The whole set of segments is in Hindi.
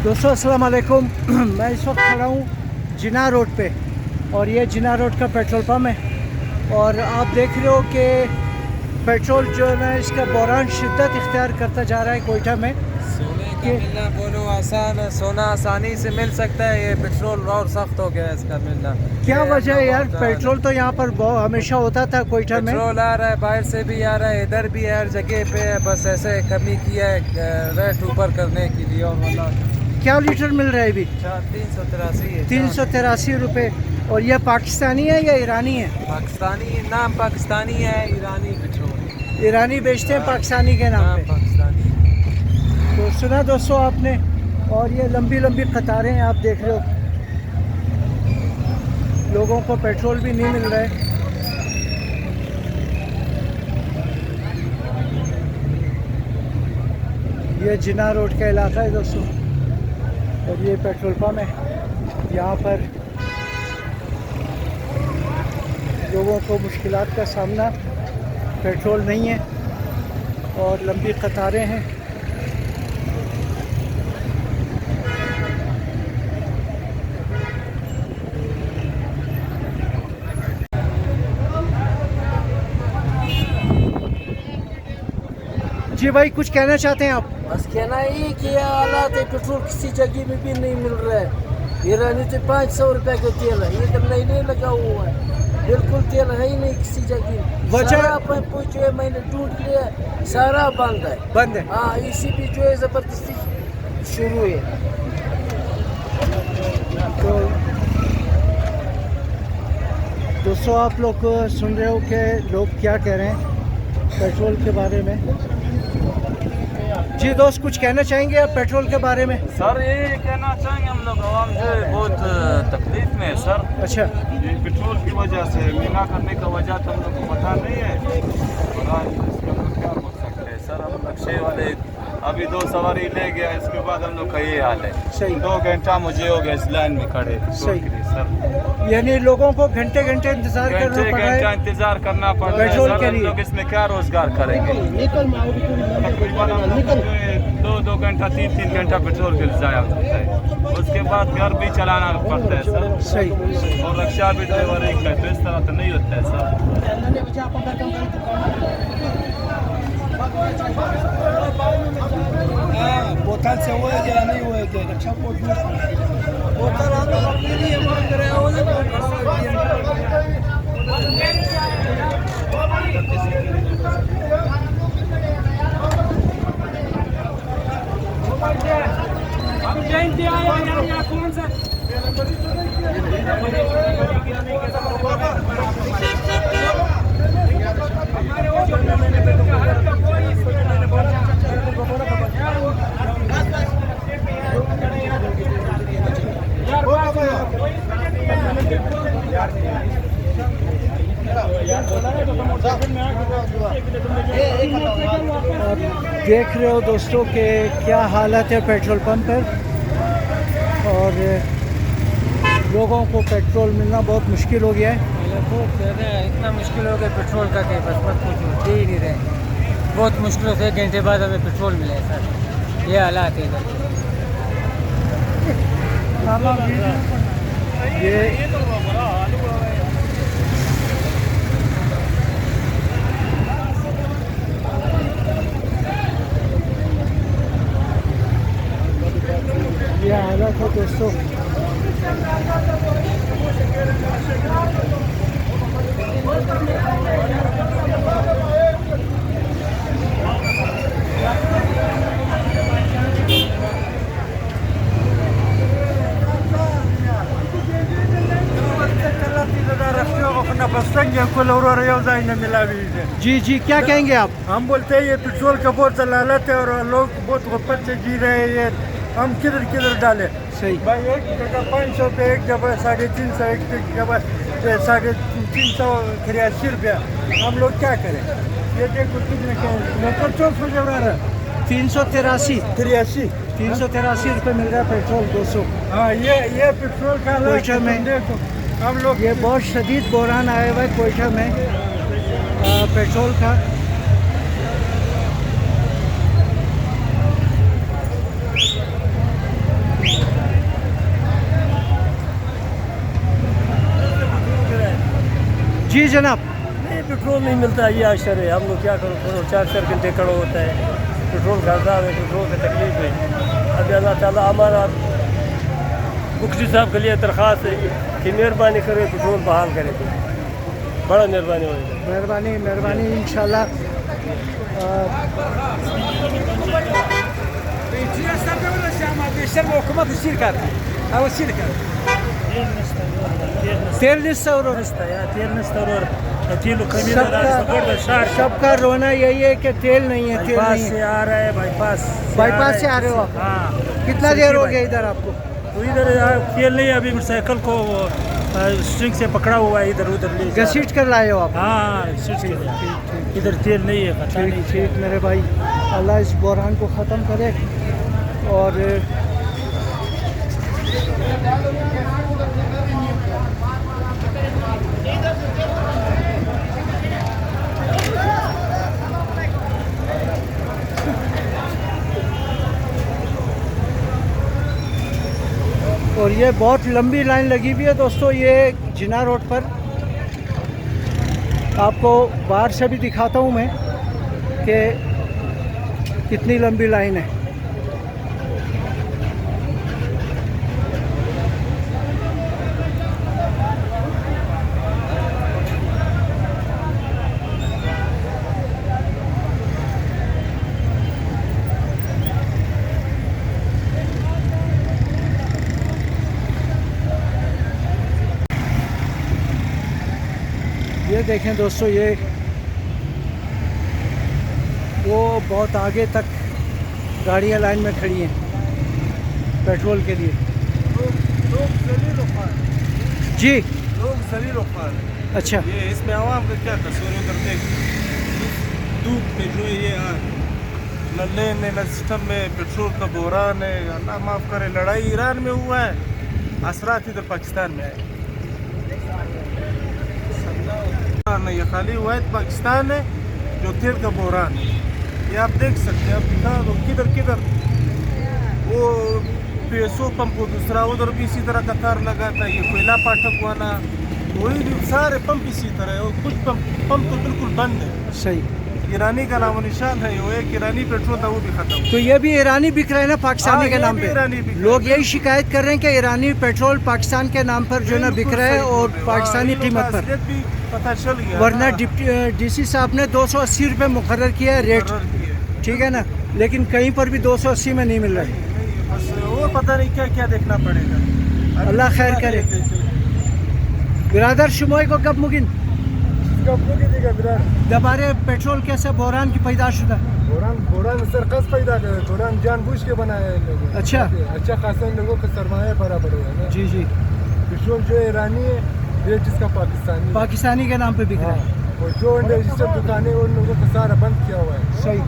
दोस्तों अस्सलाम वालेकुम। मैं इस वक्त खड़ा हूँ जिना रोड पे और ये जिना रोड का पेट्रोल पंप है और आप देख रहे हो कि पेट्रोल जो है ना इसका बहरान शिद्दत इख्तियार करता जा रहा है कोयटा में। सोने का मिलना बोलो आसान है, सोना आसानी से मिल सकता है, ये पेट्रोल और सख्त हो गया है इसका मिलना। क्या वजह है यार? पेट्रोल तो यहाँ पर हमेशा होता था कोयटा में। पेट्रोल आ रहा है, बाहर से भी आ रहा है, इधर भी हर जगह पे है, बस ऐसे कमी किया है रेट ऊपर करने के लिए। और मतलब क्या लीटर मिल रहा है अभी? 383 है। 383 रुपये। और यह पाकिस्तानी है या ईरानी है? पाकिस्तानी, नाम पाकिस्तानी है, ईरानी पेट्रोल। ईरानी बेचते हैं पाकिस्तानी के नाम पे। पाकिस्तानी। तो सुना दोस्तों आपने। और ये लंबी लंबी कतारें हैं, आप देख रहे हो, लोगों को पेट्रोल भी नहीं मिल रहा है। ये जिना रोड का इलाका है दोस्तों और ये पेट्रोल पंप है। यहाँ पर लोगों को मुश्किलात का सामना, पेट्रोल नहीं है और लंबी कतारें हैं। जी भाई, कुछ कहना चाहते हैं आप? बस कहना ही कि ये हालात है, पेट्रोल किसी जगह में भी नहीं मिल रहा है। ईरानी तो 500 रुपए का तेल है, ये तो नहीं लगा हुआ है, बिल्कुल तेल है ही नहीं किसी जगह। वजह जो है मैंने ढूंढ लिया, सारा बंद है। बंद है। हाँ, इसी भी जो है जबरदस्ती शुरू है। तो दोस्तों आप लोग सुन रहे हो कि लोग क्या कह रहे हैं पेट्रोल के बारे में। जी दोस्त, कुछ कहना चाहेंगे आप पेट्रोल के बारे में? सर ये कहना चाहेंगे, हम लोग आवाम जो है बहुत तकलीफ में है सर। अच्छा, ये पेट्रोल की वजह से मीना करने का वजह तो हम लोग को पता नहीं है और आज इसके हम लोग क्या बोल सकते हैं सर। हम नक्शे वाले अभी 2 सवारी ले गया, इसके बाद हम लोग का ये हाल है। सही। 2 घंटा मुझे हो गया इस लाइन में खड़े सही। सर। यानी लोगों को घंटे घंटे इंतजार करना घंटे पड़ रहा घंटा है इंतजार करना पड़ रहा है पेट्रोल सर। के हम लिए। लोग इसमें क्या रोजगार करेंगे? तकरीबन हम लोग जो है 2-2 घंटा 3-3 घंटा पेट्रोल के जाया होता है, उसके बाद घर भी चलाना पड़ता है सर। सही। और रक्षा भी ड्राइवर एक है, तो इस तरह तो नहीं होता है सर। बोतल से हो गया नहीं हो गया, रक्षा को बोतल हम अपने लिए मांग रहे हो हम जयंती आए हैं, कौन सा देख रहे हो दोस्तों कि क्या हालत है पेट्रोल पंप पर और लोगों को पेट्रोल मिलना बहुत मुश्किल हो गया है। बहुत ज़्यादा इतना मुश्किल हो गया पेट्रोल का कि बस मत पूछो, दे ही नहीं रहे। बहुत मुश्किल से 1 घंटे बाद हमें पेट्रोल मिला है सर। ये हालात है इधर। ये हालत है दोस्तों। जी जी, क्या कहेंगे आप? हम बोलते हैं ये पेट्रोल का बहुत जलालत है और लोग बहुत गफ्फत से जी रहे हैं। ये हम किधर किधर डालें? सही भाई एक जगह 500 पे, एक जगह 350, एक जगह 383 रुपया। हम लोग क्या करें? ये देखो कितने पेट्रोल से जब रहा है 383 रुपये मिल रहा है पेट्रोल 200। हाँ, ये पेट्रोल का कोयटा में देखो हम लोग ये बहुत शदीद बहरान आया हुआ है कोयटा में पेट्रोल का। जी जनाब। नहीं पेट्रोल नहीं मिलता, ये अशर है। हम लोग क्या करो, 4 घंटे खड़ा होता है, पेट्रोल खाता है, पेट्रोल की तकलीफ है। अभी अल्लाह ताला हमारा मुफ्ती साहब के लिए दरख्वास्त है कि मेहरबानी करें, पेट्रोल बहाल करें, बड़ा मेहरबानी होगी। मेहरबानी मेहरबानी इंशाल्लाह। तेल सबका रोना यही है कि तेल नहीं है, तेल नहीं है। आ रहा है बाईपास से आ रहे हो आप? हाँ, कितना देर हो गया इधर आपको? तो इधर तेल नहीं है, अभी मोटरसाइकिल को स्ट्रिंग से पकड़ा हुआ है, इधर उधर ले घसीट कर लाए हो आप? हाँ, इधर तेल नहीं है। ठीक ठीक मेरे भाई, अल्लाह इस बहरान को ख़त्म करे। और ये बहुत लंबी लाइन लगी हुई है दोस्तों, ये जिना रोड पर। आपको बाहर से भी दिखाता हूँ मैं कि कितनी लंबी लाइन है। ये देखें दोस्तों, ये वो बहुत आगे तक गाड़ियाँ लाइन में खड़ी हैं पेट्रोल के लिए। लोग जलील वफार जी, लोग जलील वफार। अच्छा, ये इसमें आवाम का क्या कसूर है? उधर देख, धूप में जो ये न लेन है न सिस्टम में, पेट्रोल का बहरान है। अल्लाह माफ़ करे, लड़ाई ईरान में हुआ है, असरात इधर पाकिस्तान में है। ये खाली हुआ है पाकिस्तान है जो तेल का बहरान है। ये आप देख सकते हैं, आप दिखा दो किधर किधर वो पैसों पंप को दूसरा, उधर भी इसी तरह कतार लगा था। ये कोयला पाठक वाला, वही भी सारे पंप इसी तरह है। और कुछ पंप तो बिल्कुल बंद है। सही। ईरानी का नामो निशान है। वो एक ईरानी पेट्रोल था, वो भी खत्म। तो ये भी ईरानी बिक रहा है ना पाकिस्तानी के नाम पे? लोग यही शिकायत कर रहे हैं कि ईरानी पेट्रोल पाकिस्तान के नाम पर जो है ना बिक रहा है, और पाकिस्तानी कीमत पर। भी पता चल गया, वरना डीसी साहब ने 280 रुपये मुकर्रर किया है रेट, ठीक है ना, लेकिन कहीं पर भी 280 में नहीं मिल रहा है। बस वो पता नहीं क्या क्या देखना पड़ेगा। अल्लाह खैर करे। बिरादर शुमाई को कब मुगिन दोबारा पेट्रोल कैसे बहरान की पैदाश हुआ? बोरान सरकस पैदा करे, बोरान जानबूझ के बनाया है लोगों। अच्छा खासा लोगों का सरमाया बराबर हुआ है। जी जी। पेट्रोल जो ईरानी है, रेट इसका पाकिस्तानी के नाम पे बिक रहा है। और जो रजिस्टर दुकानें उन लोगों का सारा बंद किया हुआ है। सही।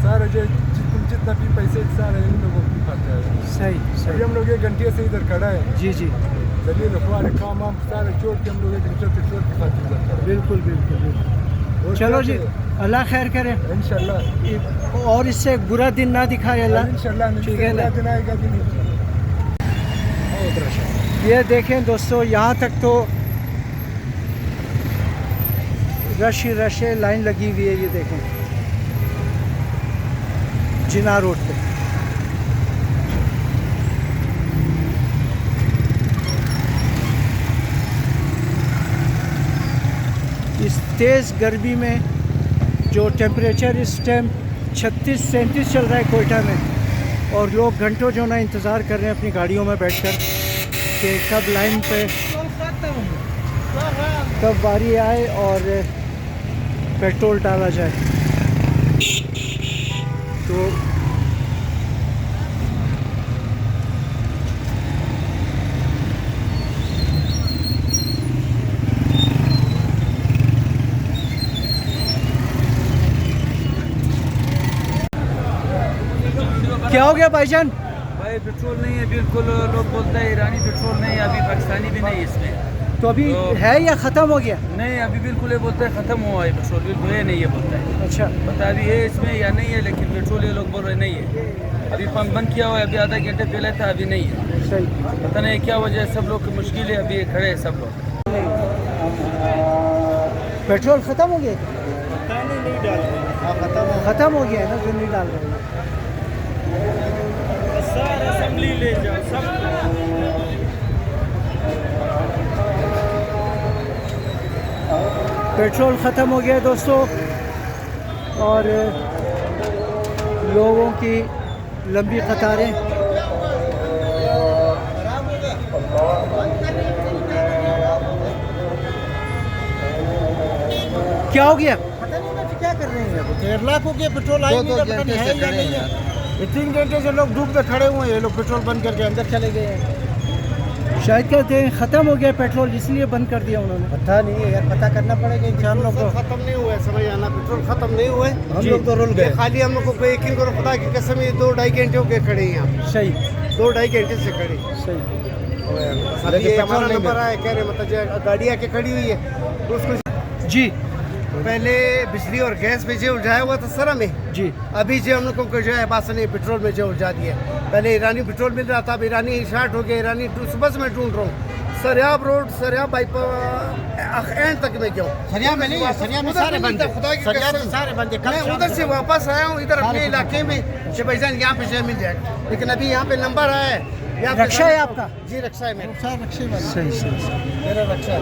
सारा जो जितना भी पैसे सारे इन लोगों को खाते हैं। सही सही। हम लोग 1 घंटे से इधर खड़ा है। जी जी। चलिए रखवारे काम वाम सारे छोड़ के हम लोग 1 घंटे पेट्रोल की खातिर इधर खड़े। बिल्कुल बिल्कुल बिल्कुल। चलो जी, अल्लाह खैर करे इंशाल्लाह, और इससे बुरा दिन ना दिखाए अल्लाह। इंशाल्लाह ठीक है ना? दिन आएगा कि नहीं। ये देखें दोस्तों, यहाँ तक तो रश ही रश है, लाइन लगी हुई है। ये देखें जिना रोड पे। इस तेज़ गर्मी में जो टेम्परेचर इस टाइम 36-37 चल रहा है कोयटा में, और लोग घंटों जो ना इंतज़ार कर रहे हैं अपनी गाड़ियों में बैठकर कि कब लाइन पे कब बारी आए और पेट्रोल डाला जाए। तो क्या हो गया भाईजान? भाई पेट्रोल नहीं है बिल्कुल। लोग बोलते हैं ईरानी पेट्रोल नहीं है, अभी पाकिस्तानी भी नहीं है इसमें। तो अभी है या ख़त्म हो गया? नहीं, अभी बिल्कुल ये बोलते हैं ख़त्म हुआ है पेट्रोल, बिल्कुल ये नहीं है बोलता है। अच्छा, पता अभी है इसमें या नहीं है, लेकिन पेट्रोल ये लोग बोल रहे नहीं है। अभी पंप बंद किया हुआ है, अभी आधा घंटे पहले था, अभी नहीं है। सही। पता नहीं क्या वजह है, सब लोग की मुश्किल है, अभी खड़े हैं सब लोग। पेट्रोल ख़त्म हो गया? नहीं डाल रहे हैं। हाँ ख़त्म हो गया है ना, फिर नहीं डाल रहे हैं। सारा असेंबली ले जाओ सब। पेट्रोल ख़त्म हो गया दोस्तों, और लोगों की लंबी कतारें। क्या हो गया? पता नहीं क्या कर रहे हैं, 1.5 लाख हो गया पेट्रोल आई नहीं, पता नहीं है या नहीं है। ये 3 घंटे से लोग धूप में खड़े हुए हैं, ये लोग पेट्रोल बंद करके अंदर चले गए हैं। शायद कहते हैं ख़त्म हो गया पेट्रोल, इसलिए बंद कर दिया उन्होंने। पता नहीं है यार, पता करना पड़ेगा इंसान लोग को। खत्म नहीं हुआ है, समझ आना, पेट्रोल खत्म नहीं हुआ है, हम लोग तो रुल गए। खाली हम लोग को यकीन करो, खुदा की कसम, ये 2-2.5 घंटे हो गए खड़े हैं यहाँ। सही 2-2.5 घंटे से खड़े। सही। अभी ये हमारा नंबर आया, कह रहे मतलब जो गाड़ी आके खड़ी हुई है तो उसको जी पहले बिजली और गैस में जो उठाया हुआ था सरा में जी, अभी जो हम लोग को जो है बात नहीं, पेट्रोल में जो उठा दिया। पहले ईरानी पेट्रोल मिल रहा था, अब ईरानी स्टार्ट हो गया। ईरानी सुबह से मैं ढूंढ रहा हूँ, Sariab road, Sariab bypass and तक में क्यों? सरिया में नहीं है, सरिया में सारे बंद है, सरिया में सारे बंद है। मैं उधर से वापस आया हूँ इधर अपने इलाके में कि भाईजान यहाँ पे जो मिल जाएगा, लेकिन अभी यहाँ पे नंबर आया है। रक्षा है आपका? जी रक्षा है मेरा। रक्षा वाला सही सही। मेरा रक्षा है।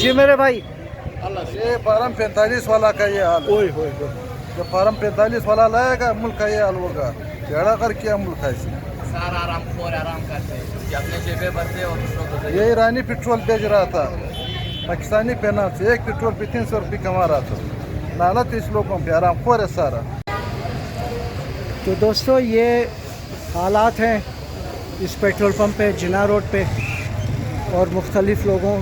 जी मेरे भाई, ये फार्म 45 वाला का ये हाल है। ओए होए जब फार्म 45 वाला लाएगा मुल्क का ये हाल होगा। झगड़ा कर किया मुल्क है इसने। सारा आराम करते हैं, अपने जेबें भरते और दूसरों को ये ईरानी पेट्रोल बेच रहा था पाकिस्तानी पैना से, एक पेट्रोल पे 300 रुपये कमा रहा था। लानत इस लोगों पे, आराम खोर है सारा। तो दोस्तों ये हालात हैं इस पेट्रोल पंप पे, जिना रोड पे, और मुख्तलिफ़ लोगों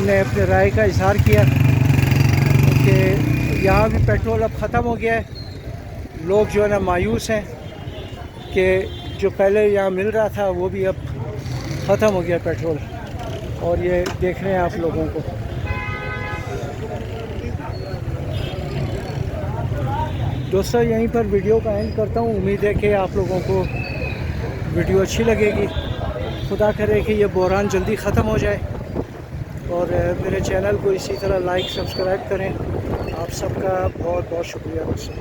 ने अपने राय का इजहार किया कि यहाँ भी पेट्रोल अब ख़त्म हो गया है। लोग जो है ना मायूस हैं कि जो पहले यहाँ मिल रहा था वो भी अब ख़त्म हो गया पेट्रोल, और ये देख रहे हैं आप लोगों को। दोस्तों यहीं पर वीडियो का एंड करता हूँ। उम्मीद है कि आप लोगों को वीडियो अच्छी लगेगी। खुदा करे कि ये बहरान जल्दी ख़त्म हो जाए, और मेरे चैनल को इसी तरह लाइक सब्सक्राइब करें। आप सबका बहुत बहुत शुक्रिया दोस्तों।